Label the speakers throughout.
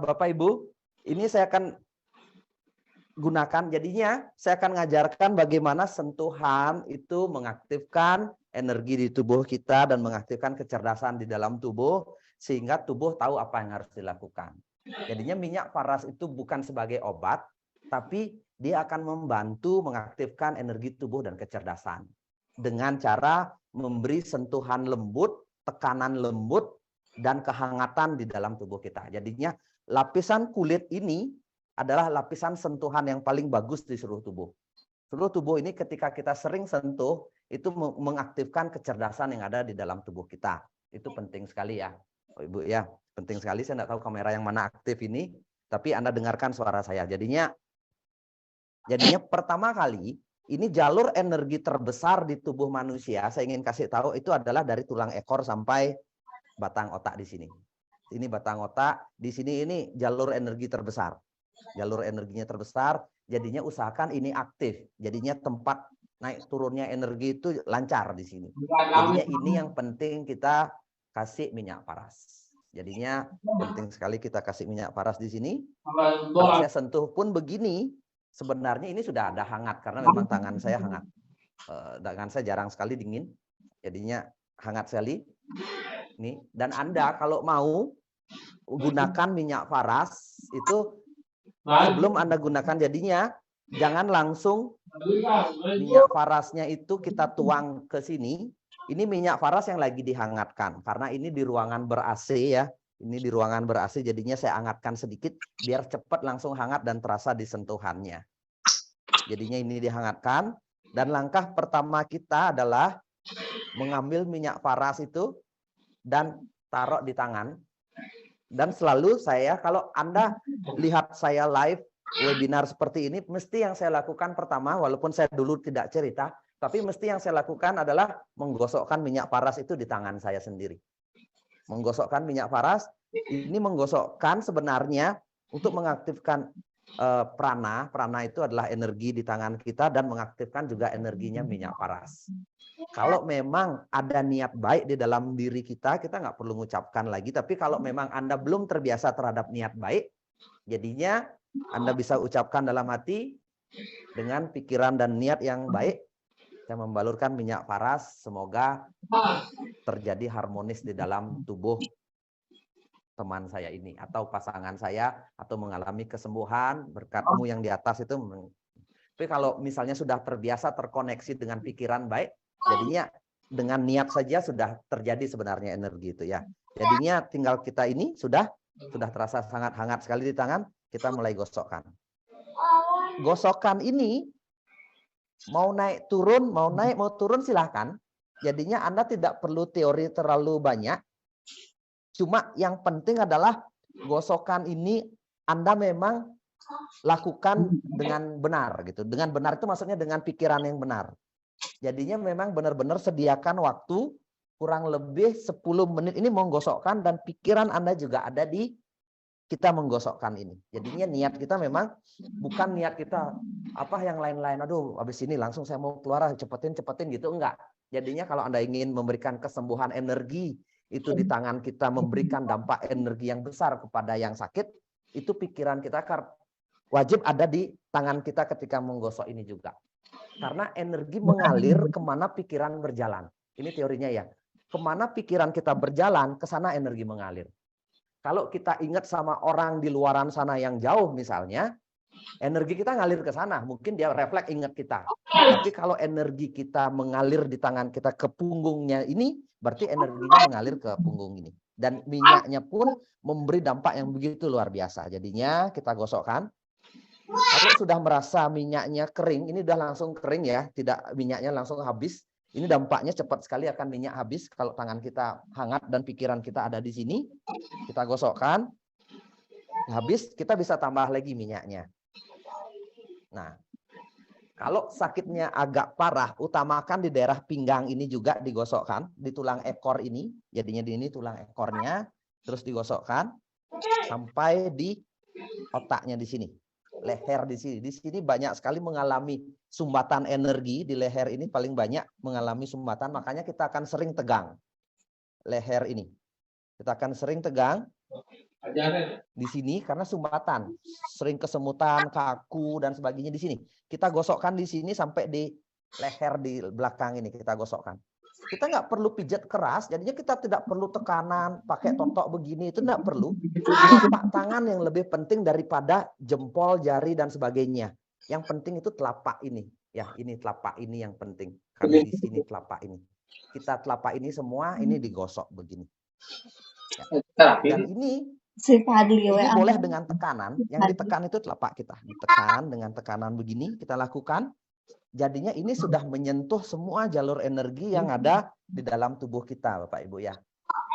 Speaker 1: Bapak Ibu, ini saya akan gunakan, jadinya saya akan ngajarkan bagaimana sentuhan itu mengaktifkan energi di tubuh kita dan mengaktifkan kecerdasan di dalam tubuh sehingga tubuh tahu apa yang harus dilakukan. Jadinya minyak paras itu bukan sebagai obat, tapi dia akan membantu mengaktifkan energi tubuh dan kecerdasan dengan cara memberi sentuhan lembut, tekanan lembut, dan kehangatan di dalam tubuh kita. Jadinya lapisan kulit ini adalah lapisan sentuhan yang paling bagus di seluruh tubuh. Seluruh tubuh ini ketika kita sering sentuh, itu mengaktifkan kecerdasan yang ada di dalam tubuh kita. Itu penting sekali ya, Ibu ya. Penting sekali, saya tidak tahu kamera yang mana aktif ini, tapi Anda dengarkan suara saya. Jadinya pertama kali, ini jalur energi terbesar di tubuh manusia, saya ingin kasih tahu, itu adalah dari tulang ekor sampai batang otak di sini. Ini batang otak, di sini ini jalur energi terbesar. Jalur energinya terbesar, jadinya usahakan ini aktif. Jadinya tempat naik turunnya energi itu lancar di sini. Jadinya ini yang penting kita kasih minyak paras. Jadinya penting sekali kita kasih minyak paras di sini. Kalau saya sentuh pun begini, sebenarnya ini sudah ada hangat karena memang tangan saya hangat. Tangan saya jarang sekali dingin. Jadinya hangat sekali. Nih, dan Anda kalau mau gunakan minyak paras itu sebelum Anda gunakan, jadinya jangan langsung minyak parasnya itu kita tuang ke sini. Ini minyak paras yang lagi dihangatkan karena ini di ruangan ber-AC ya. Ini di ruangan ber-AC, jadinya saya hangatkan sedikit biar cepat langsung hangat dan terasa di sentuhannya. Jadinya ini dihangatkan dan langkah pertama kita adalah mengambil minyak paras itu dan taruh di tangan. Dan selalu saya, kalau Anda lihat saya live webinar seperti ini, mesti yang saya lakukan pertama, walaupun saya dulu tidak cerita, tapi mesti yang saya lakukan adalah menggosokkan minyak paras itu di tangan saya sendiri. Menggosokkan minyak paras, ini menggosokkan sebenarnya untuk mengaktifkan prana. Prana itu adalah energi di tangan kita dan mengaktifkan juga energinya minyak paras. Kalau memang ada niat baik di dalam diri kita, kita nggak perlu mengucapkan lagi. Tapi kalau memang Anda belum terbiasa terhadap niat baik, jadinya Anda bisa ucapkan dalam hati dengan pikiran dan niat yang baik. Saya membalurkan minyak paras, semoga terjadi harmonis di dalam tubuh teman saya ini atau pasangan saya, atau mengalami kesembuhan berkatmu yang di atas itu. Tapi kalau misalnya sudah terbiasa terkoneksi dengan pikiran baik, jadinya dengan niat saja sudah terjadi sebenarnya energi itu ya. Jadinya tinggal kita ini sudah terasa sangat hangat sekali di tangan, kita mulai gosokkan. Gosokkan ini mau naik turun, mau naik mau turun silahkan. Jadinya Anda tidak perlu teori terlalu banyak. Cuma yang penting adalah gosokan ini Anda memang lakukan dengan benar gitu. Dengan benar itu maksudnya dengan pikiran yang benar. Jadinya memang benar-benar sediakan waktu kurang lebih 10 menit ini menggosokkan, dan pikiran Anda juga ada di kita menggosokkan ini. Jadinya niat kita memang bukan niat kita apa yang lain-lain. Aduh, habis ini langsung saya mau keluar, cepetin gitu, enggak. Jadinya kalau Anda ingin memberikan kesembuhan energi itu di tangan kita, memberikan dampak energi yang besar kepada yang sakit, itu pikiran kita wajib ada di tangan kita ketika menggosok ini juga. Karena energi mengalir kemana pikiran berjalan. Ini teorinya ya. Kemana pikiran kita berjalan, ke sana energi mengalir. Kalau kita ingat sama orang di luaran sana yang jauh misalnya, energi kita ngalir ke sana. Mungkin dia refleks ingat kita. Tapi kalau energi kita mengalir di tangan kita ke punggungnya ini, berarti energinya mengalir ke punggung ini. Dan minyaknya pun memberi dampak yang begitu luar biasa. Jadinya kita gosokkan. Kalau sudah merasa minyaknya kering, ini udah langsung kering ya, tidak minyaknya langsung habis. Ini dampaknya cepat sekali akan minyak habis kalau tangan kita hangat dan pikiran kita ada di sini. Kita gosokkan, habis kita bisa tambah lagi minyaknya. Nah, kalau sakitnya agak parah, utamakan di daerah pinggang ini juga digosokkan, di tulang ekor ini. Jadinya di ini tulang ekornya, terus digosokkan sampai di otaknya di sini. Leher di sini. Di sini banyak sekali mengalami sumbatan energi, di leher ini paling banyak mengalami sumbatan, makanya kita akan sering tegang leher ini. Kita akan sering tegang. Di sini karena sumbatan, sering kesemutan, kaku dan sebagainya di sini. Kita gosokkan di sini sampai di leher di belakang ini kita gosokkan. Kita nggak perlu pijat keras, jadinya kita tidak perlu tekanan, pakai totok begini, itu nggak perlu. Telapak tangan yang lebih penting daripada jempol, jari, dan sebagainya. Yang penting itu telapak ini. Ya, ini telapak ini yang penting. Karena di sini telapak ini. Kita telapak ini semua, ini digosok begini. Ya. Dan ini boleh dengan tekanan. Yang ditekan itu telapak kita. Ditekan dengan tekanan begini, kita lakukan. Jadinya ini sudah menyentuh semua jalur energi yang ada di dalam tubuh kita, Bapak Ibu ya.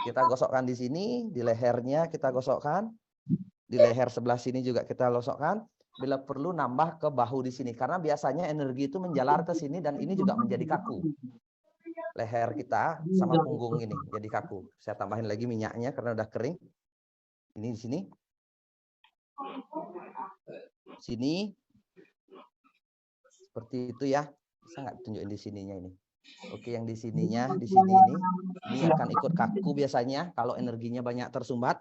Speaker 1: Kita gosokkan di sini, di lehernya kita gosokkan. Di leher sebelah sini juga kita gosokkan. Bila perlu nambah ke bahu di sini. Karena biasanya energi itu menjalar ke sini dan ini juga menjadi kaku. Leher kita sama punggung ini jadi kaku. Saya tambahin lagi minyaknya karena udah kering. Ini di sini. Sini. Seperti itu ya. Bisa nggak tunjukin di sininya ini? Oke, yang di sininya, di sini ini akan ikut kaku biasanya. Kalau energinya banyak tersumbat,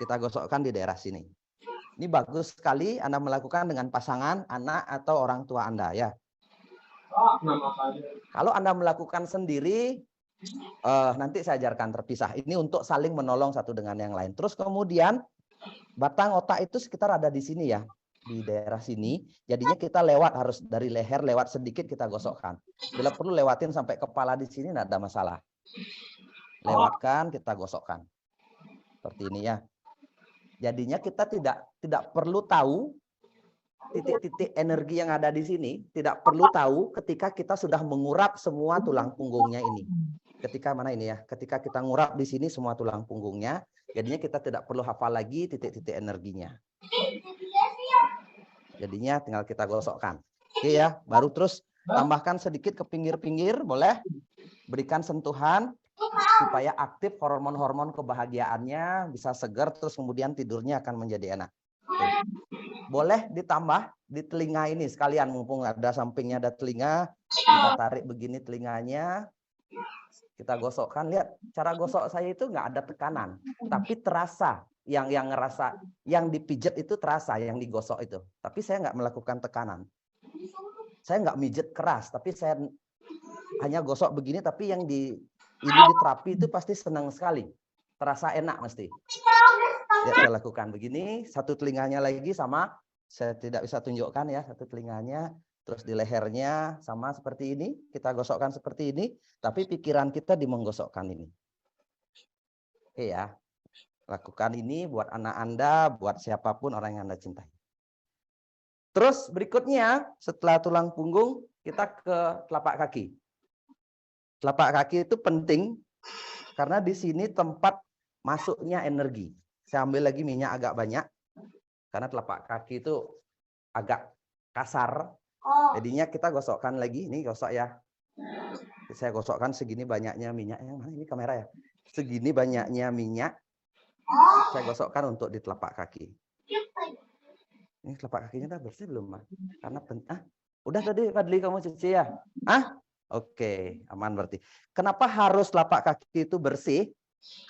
Speaker 1: kita gosokkan di daerah sini. Ini bagus sekali Anda melakukan dengan pasangan, anak, atau orang tua Anda ya. Kalau Anda melakukan sendiri, nanti saya ajarkan terpisah. Ini untuk saling menolong satu dengan yang lain. Terus kemudian, batang otak itu sekitar ada di sini ya. Di daerah sini, jadinya kita lewat harus dari leher lewat sedikit kita gosokkan. Bila perlu lewatin sampai kepala di sini tidak ada masalah. Lewatkan kita gosokkan. Seperti ini ya. Jadinya kita tidak perlu tahu titik-titik energi yang ada di sini, tidak perlu tahu ketika kita sudah mengurap semua tulang punggungnya ini. Ketika mana ini ya? Ketika kita ngurap di sini semua tulang punggungnya, jadinya kita tidak perlu hafal lagi titik-titik energinya. Jadinya tinggal kita gosokkan. Oke ya, baru terus tambahkan sedikit ke pinggir-pinggir, boleh. Berikan sentuhan supaya aktif hormon-hormon kebahagiaannya, bisa segar, terus kemudian tidurnya akan menjadi enak. Oke. Boleh ditambah di telinga ini sekalian, mumpung ada sampingnya ada telinga, kita tarik begini telinganya, kita gosokkan. Lihat, cara gosok saya itu nggak ada tekanan, tapi terasa. Yang ngerasa, yang dipijat itu terasa, yang digosok itu. Tapi saya nggak melakukan tekanan. Saya nggak mijet keras, tapi saya hanya gosok begini, tapi yang ini di terapi itu pasti senang sekali. Terasa enak mesti. Ya, saya lakukan begini, satu telinganya lagi sama, saya tidak bisa tunjukkan ya, satu telinganya, terus di lehernya sama seperti ini, kita gosokkan seperti ini, tapi pikiran kita di menggosokkan ini. Oke ya. Lakukan ini buat anak Anda, buat siapapun orang yang Anda cintai. Terus berikutnya, setelah tulang punggung, kita ke telapak kaki. Telapak kaki itu penting, karena di sini tempat masuknya energi. Saya ambil lagi minyak agak banyak, karena telapak kaki itu agak kasar. Jadinya kita gosokkan lagi, ini gosok ya. Saya gosokkan segini banyaknya minyak. Yang mana ini kamera ya? Segini banyaknya minyak. Saya gosokkan untuk di telapak kaki. Ini telapak kakinya udah bersih belum, Mas? Karena udah tadi Fadli kamu cuci ya? Oke, aman berarti. Kenapa harus telapak kaki itu bersih?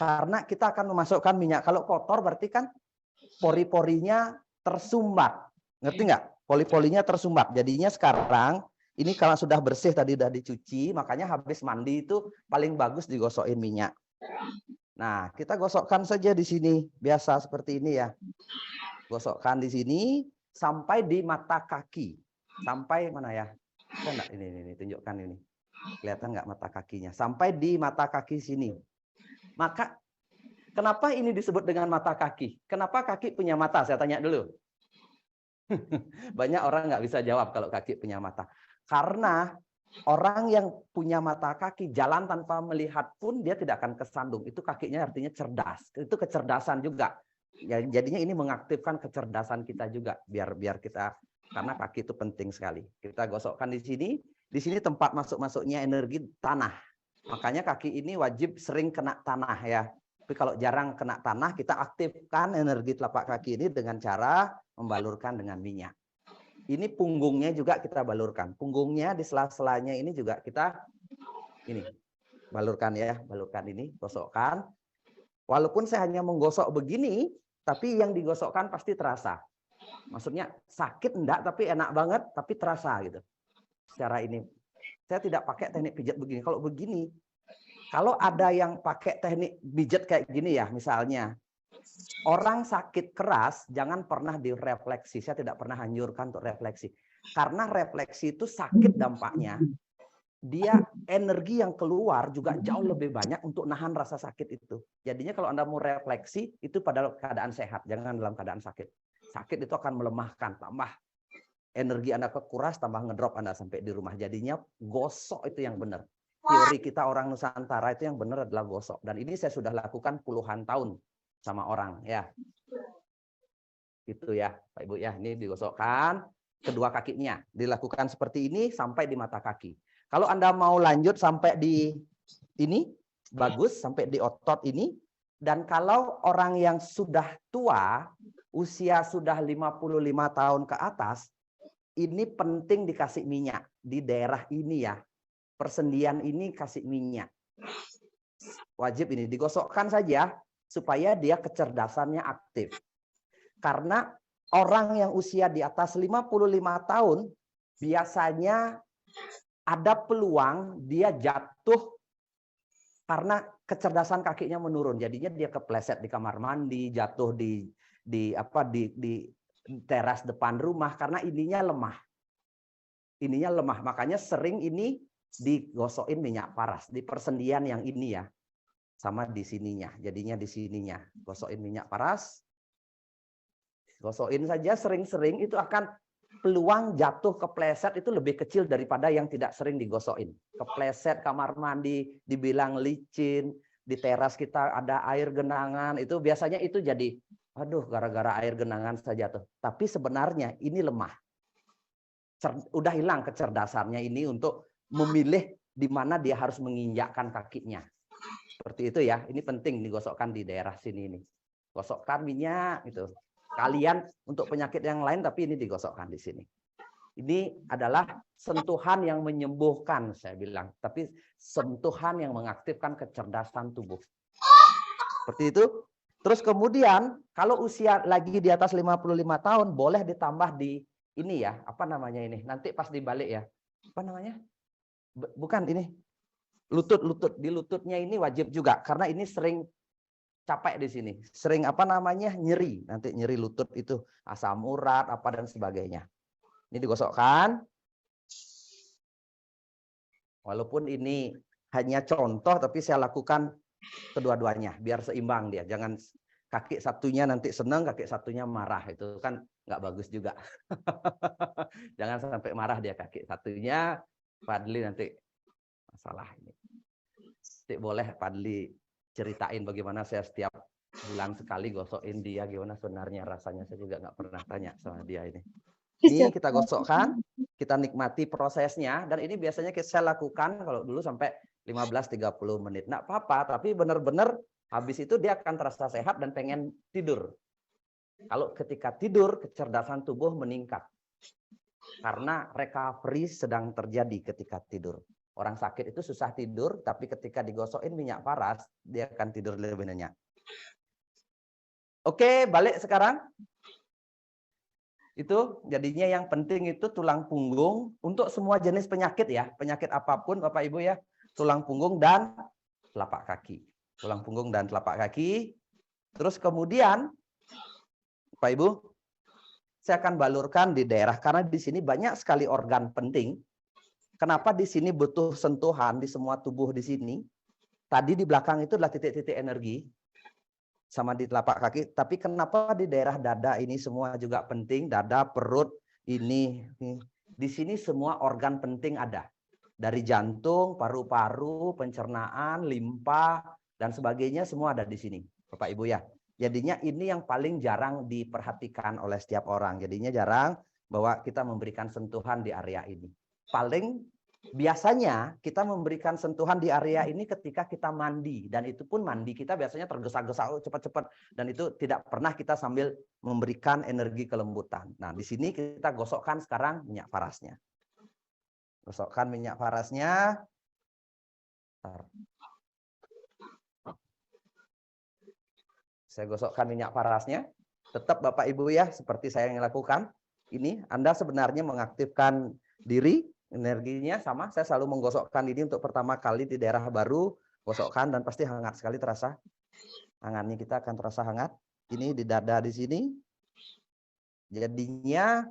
Speaker 1: Karena kita akan memasukkan minyak. Kalau kotor berarti kan pori-porinya tersumbat. Ngerti nggak? Pori-porinya tersumbat. Jadinya sekarang ini kalau sudah bersih tadi udah dicuci, makanya habis mandi itu paling bagus digosokin minyak. Nah, kita gosokkan saja di sini, biasa seperti ini ya. Gosokkan di sini sampai di mata kaki. Sampai mana ya? Enggak, ini tunjukkan ini. Kelihatan nggak mata kakinya? Sampai di mata kaki sini. Maka kenapa ini disebut dengan mata kaki? Kenapa kaki punya mata? Saya tanya dulu. Banyak orang nggak bisa jawab kalau kaki punya mata. Karena orang yang punya mata kaki jalan tanpa melihat pun dia tidak akan kesandung. Itu kakinya artinya cerdas. Itu kecerdasan juga. Ya, jadinya ini mengaktifkan kecerdasan kita juga biar kita, karena kaki itu penting sekali. Kita gosokkan di sini. Di sini tempat masuknya energi tanah. Makanya kaki ini wajib sering kena tanah ya. Tapi kalau jarang kena tanah, kita aktifkan energi telapak kaki ini dengan cara membalurkan dengan minyak. Ini punggungnya juga kita balurkan. Punggungnya di sela-selanya ini juga kita ini balurkan ya, balurkan ini, gosokkan. Walaupun saya hanya menggosok begini, tapi yang digosokkan pasti terasa. Maksudnya sakit enggak, tapi enak banget, tapi terasa gitu. Secara ini, saya tidak pakai teknik pijat begini. Kalau begini, kalau ada yang pakai teknik pijat kayak gini ya, misalnya orang sakit keras, jangan pernah direfleksi. Saya tidak pernah anjurkan untuk refleksi. Karena refleksi itu sakit dampaknya. Dia energi yang keluar juga jauh lebih banyak untuk nahan rasa sakit itu. Jadinya kalau Anda mau refleksi, itu pada keadaan sehat, jangan dalam keadaan sakit. Sakit itu akan melemahkan, tambah energi Anda kekuras, tambah ngedrop Anda sampai di rumah. Jadinya gosok itu yang benar. Teori kita orang Nusantara itu yang benar adalah gosok. Dan ini saya sudah lakukan puluhan tahun sama orang ya. Itu ya, Pak Ibu ya. Ini digosokkan kedua kakinya. Dilakukan seperti ini sampai di mata kaki. Kalau Anda mau lanjut sampai di ini, bagus, sampai di otot ini. Dan kalau orang yang sudah tua, usia sudah 55 tahun ke atas, ini penting dikasih minyak. Di daerah ini ya, persendian ini kasih minyak. Wajib ini, digosokkan saja supaya dia kecerdasannya aktif. Karena orang yang usia di atas 55 tahun, biasanya ada peluang dia jatuh karena kecerdasan kakinya menurun. Jadinya dia kepleset di kamar mandi, jatuh di teras depan rumah karena ininya lemah. Ininya lemah, makanya sering ini digosokin minyak paras di persendian yang ini ya. Sama di sininya. Jadinya di sininya gosokin minyak paras. Gosokin saja sering-sering itu akan peluang jatuh kepleset itu lebih kecil daripada yang tidak sering digosokin. Kepleset kamar mandi, dibilang licin, di teras kita ada air genangan, itu biasanya itu jadi, aduh gara-gara air genangan saja tuh. Tapi sebenarnya ini lemah. Udah hilang kecerdasannya ini untuk memilih di mana dia harus menginjakkan kakinya. Seperti itu ya, ini penting digosokkan di daerah sini ini. Gosokkan minyak itu. Kalian untuk penyakit yang lain tapi ini digosokkan di sini. Ini adalah sentuhan yang menyembuhkan saya bilang, tapi sentuhan yang mengaktifkan kecerdasan tubuh. Seperti itu. Terus kemudian kalau usia lagi di atas 55 tahun boleh ditambah di ini ya, apa namanya ini? Nanti pas dibalik ya. Apa namanya? Bukan ini. Lutut, di lututnya ini wajib juga karena ini sering capek di sini, sering apa namanya nyeri, nanti nyeri lutut itu asam urat apa dan sebagainya. Ini digosokkan. Walaupun ini hanya contoh tapi saya lakukan kedua-duanya biar seimbang dia. Jangan kaki satunya nanti senang, kaki satunya marah, itu kan nggak bagus juga. Jangan sampai marah dia kaki satunya, Fadli nanti masalah ini. Nanti boleh Fadli ceritain bagaimana saya setiap bulan sekali gosokin dia, gimana sebenarnya rasanya. Saya juga nggak pernah tanya sama dia ini. Ini kita gosokkan, kita nikmati prosesnya, dan ini biasanya saya lakukan kalau dulu sampai 15-30 menit. Nggak apa-apa, tapi benar-benar habis itu dia akan terasa sehat dan pengen tidur. Kalau ketika tidur, kecerdasan tubuh meningkat. Karena recovery sedang terjadi ketika tidur. Orang sakit itu susah tidur, tapi ketika digosokin minyak paras, dia akan tidur lebih nyenyak. Oke, balik sekarang. Itu jadinya yang penting itu tulang punggung untuk semua jenis penyakit ya. Penyakit apapun Bapak Ibu ya. Tulang punggung dan telapak kaki. Tulang punggung dan telapak kaki. Terus kemudian Bapak Ibu, saya akan balurkan di daerah karena di sini banyak sekali organ penting. Kenapa di sini butuh sentuhan di semua tubuh di sini? Tadi di belakang itu adalah titik-titik energi sama di telapak kaki. Tapi kenapa di daerah dada ini semua juga penting? Dada, perut, ini. Di sini semua organ penting ada. Dari jantung, paru-paru, pencernaan, limpa, dan sebagainya semua ada di sini. Bapak Ibu ya. Jadinya ini yang paling jarang diperhatikan oleh setiap orang. Jadinya jarang bahwa kita memberikan sentuhan di area ini. Paling biasanya kita memberikan sentuhan di area ini ketika kita mandi, dan itu pun mandi kita biasanya tergesa-gesa cepat-cepat, dan itu tidak pernah kita sambil memberikan energi kelembutan. Nah, di sini kita gosokkan sekarang minyak parasnya. Gosokkan minyak parasnya. Saya gosokkan minyak parasnya. Tetap Bapak Ibu ya, seperti saya yang lakukan. Ini Anda sebenarnya mengaktifkan diri, energinya sama. Saya selalu menggosokkan ini untuk pertama kali di daerah baru. Gosokkan dan pasti hangat sekali terasa. Tangannya kita akan terasa hangat. Ini di dada di sini. Jadinya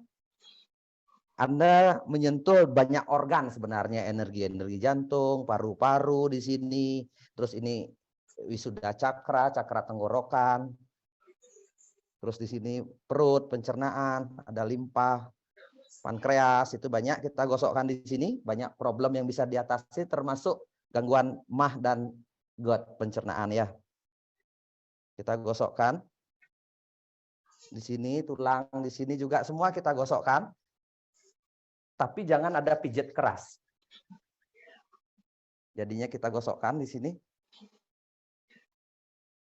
Speaker 1: Anda menyentuh banyak organ sebenarnya, energi jantung, paru-paru di sini. Terus ini wisuda cakra, cakra tenggorokan. Terus di sini perut, pencernaan, ada limpa, pankreas, itu banyak kita gosokkan di sini. Banyak problem yang bisa diatasi termasuk gangguan mah dan GERD pencernaan ya. Kita gosokkan. Di sini tulang, di sini juga semua kita gosokkan. Tapi jangan ada pijat keras. Jadinya kita gosokkan di sini.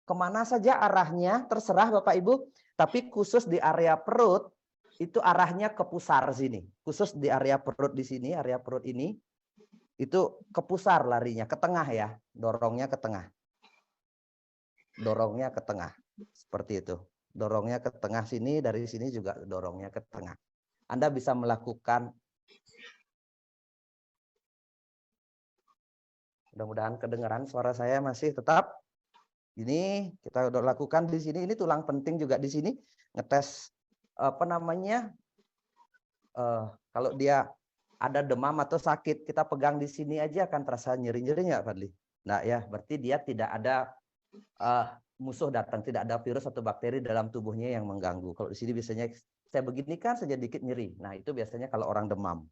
Speaker 1: Kemana saja arahnya terserah Bapak Ibu. Tapi khusus di area perut itu arahnya ke pusar sini. Khusus di area perut di sini, area perut ini itu ke pusar larinya, ke tengah ya. Dorongnya ke tengah. Dorongnya ke tengah. Seperti itu. Dorongnya ke tengah sini, dari sini juga dorongnya ke tengah. Anda bisa melakukan. Mudah-mudahan kedengaran suara saya masih tetap. Ini kita udah lakukan di sini. Ini tulang penting juga di sini. Ngetes apa namanya? Kalau dia ada demam atau sakit, kita pegang di sini aja akan terasa nyeri-nyeri nggak, Fadli? Nah ya, berarti dia tidak ada musuh datang, tidak ada virus atau bakteri dalam tubuhnya yang mengganggu. Kalau di sini biasanya saya begini kan sedikit nyeri. Nah itu biasanya kalau orang demam.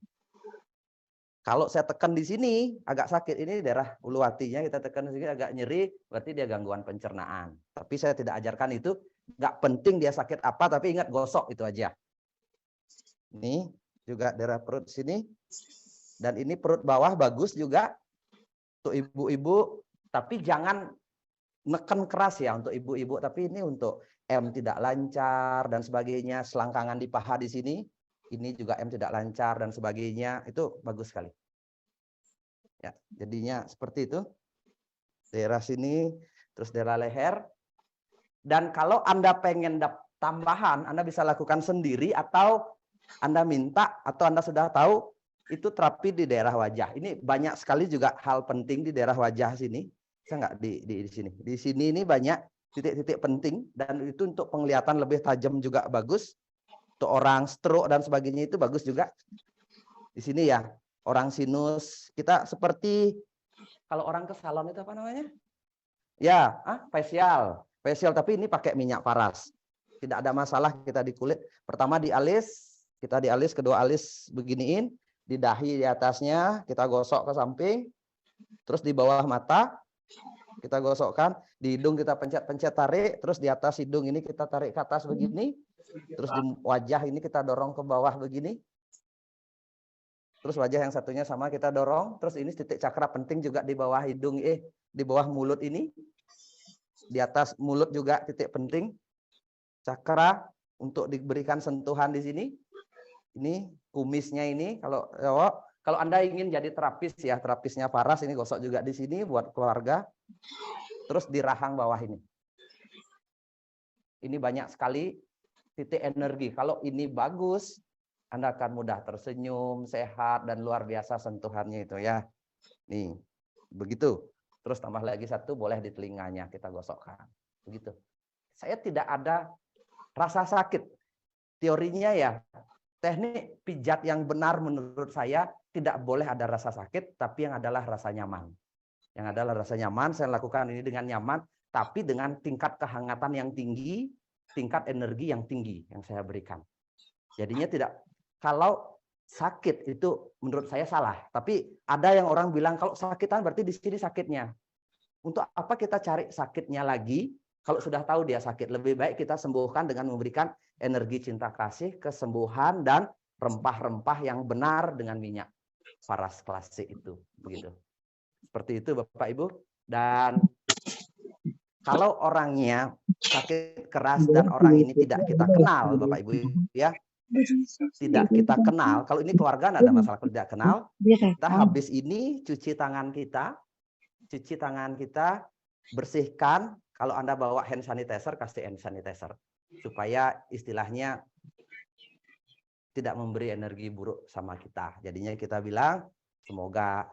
Speaker 1: Kalau saya tekan di sini agak sakit, ini daerah ulu hatinya kita tekan di sini agak nyeri, berarti dia gangguan pencernaan. Tapi saya tidak ajarkan itu, nggak penting dia sakit apa, tapi ingat gosok itu aja. Ini juga daerah perut sini, dan ini perut bawah bagus juga untuk ibu-ibu, tapi jangan neken keras ya untuk ibu-ibu, tapi ini untuk M tidak lancar dan sebagainya, selangkangan di paha di sini. Ini juga M tidak lancar dan sebagainya, itu bagus sekali. Ya, jadinya seperti itu. Daerah sini, terus daerah leher. Dan kalau Anda pengen tambahan, Anda bisa lakukan sendiri atau Anda minta atau Anda sudah tahu itu terapi di daerah wajah. Ini banyak sekali juga hal penting di daerah wajah sini. Saya nggak di sini. Di sini ini banyak titik-titik penting dan itu untuk penglihatan lebih tajam juga bagus. Untuk orang stroke dan sebagainya itu bagus juga. Di sini ya, orang sinus. Kita seperti, kalau orang ke salon itu apa namanya? Ya, facial. Facial, tapi ini pakai minyak paras. Tidak ada masalah kita di kulit. Pertama di alis, kita di alis, kedua alis beginiin. Di dahi di atasnya, kita gosok ke samping. Terus di bawah mata, kita gosokkan. Di hidung kita pencet-pencet tarik. Terus di atas hidung ini kita tarik ke atas begini. Terus di wajah ini kita dorong ke bawah begini. Terus wajah yang satunya sama kita dorong. Terus ini titik cakra penting juga di bawah hidung, di bawah mulut ini. Di atas mulut juga titik penting. Cakra untuk diberikan sentuhan di sini. Ini kumisnya ini. Kalau Anda ingin jadi terapis ya, terapisnya paras ini gosok juga di sini buat keluarga. Terus di rahang bawah ini. Ini banyak sekali titik energi. Kalau ini bagus, Anda akan mudah tersenyum, sehat, dan luar biasa sentuhannya itu ya. Nih, begitu. Terus tambah lagi satu, boleh di telinganya kita gosokkan. Begitu. Saya tidak ada rasa sakit. Teorinya ya, teknik pijat yang benar menurut saya tidak boleh ada rasa sakit, tapi yang adalah rasa nyaman. Yang adalah rasa nyaman, saya lakukan ini dengan nyaman, tapi dengan tingkat kehangatan yang tinggi, tingkat energi yang tinggi yang saya berikan. Jadinya tidak, kalau sakit itu menurut saya salah. Tapi ada yang orang bilang kalau sakitan berarti di sini sakitnya. Untuk apa kita cari sakitnya lagi kalau sudah tahu dia sakit? Lebih baik kita sembuhkan dengan memberikan energi cinta kasih, kesembuhan, dan rempah-rempah yang benar dengan minyak paras klasik itu. Begitu. Seperti itu Bapak Ibu. Dan kalau orangnya sakit keras dan orang ini tidak kita kenal, Bapak Ibu ya, tidak kita kenal. Kalau ini keluarga tidak ada masalah, kalau tidak kenal, kita habis ini cuci tangan kita, bersihkan Kalau Anda bawa hand sanitizer, kasih hand sanitizer. Supaya istilahnya tidak memberi energi buruk sama kita. Jadinya kita bilang, semoga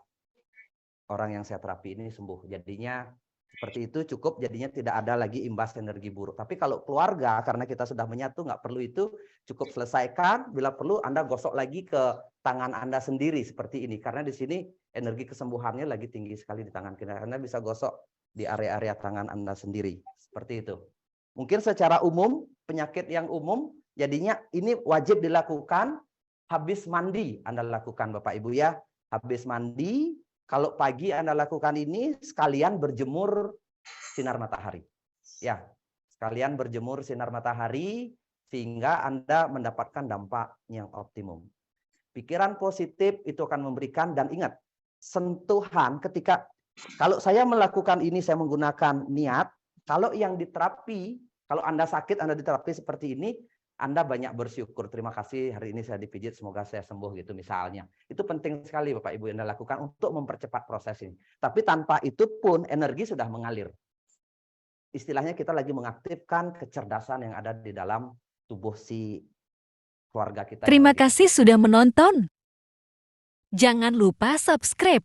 Speaker 1: orang yang saya terapi ini sembuh. Jadinya seperti itu cukup, jadinya tidak ada lagi imbas energi buruk. Tapi kalau keluarga, karena kita sudah menyatu, nggak perlu itu, cukup selesaikan. Bila perlu Anda gosok lagi ke tangan Anda sendiri seperti ini. Karena di sini energi kesembuhannya lagi tinggi sekali di tangan kita. Anda bisa gosok di area-area tangan Anda sendiri. Seperti itu. Mungkin secara umum, penyakit yang umum, jadinya ini wajib dilakukan habis mandi. Anda lakukan Bapak Ibu ya. Habis mandi, kalau pagi Anda lakukan ini, sekalian berjemur sinar matahari. Ya, sekalian berjemur sinar matahari, sehingga Anda mendapatkan dampak yang optimum. Pikiran positif itu akan memberikan, dan ingat, sentuhan ketika, kalau saya melakukan ini, saya menggunakan niat, kalau yang diterapi, kalau Anda sakit, Anda diterapi seperti ini, Anda banyak bersyukur, terima kasih hari ini saya dipijit, semoga saya sembuh gitu misalnya. Itu penting sekali Bapak Ibu yang Anda lakukan untuk mempercepat proses ini. Tapi tanpa itu pun energi sudah mengalir. Istilahnya kita lagi mengaktifkan kecerdasan yang ada di dalam tubuh si keluarga kita.
Speaker 2: Terima kasih sudah menonton. Jangan lupa subscribe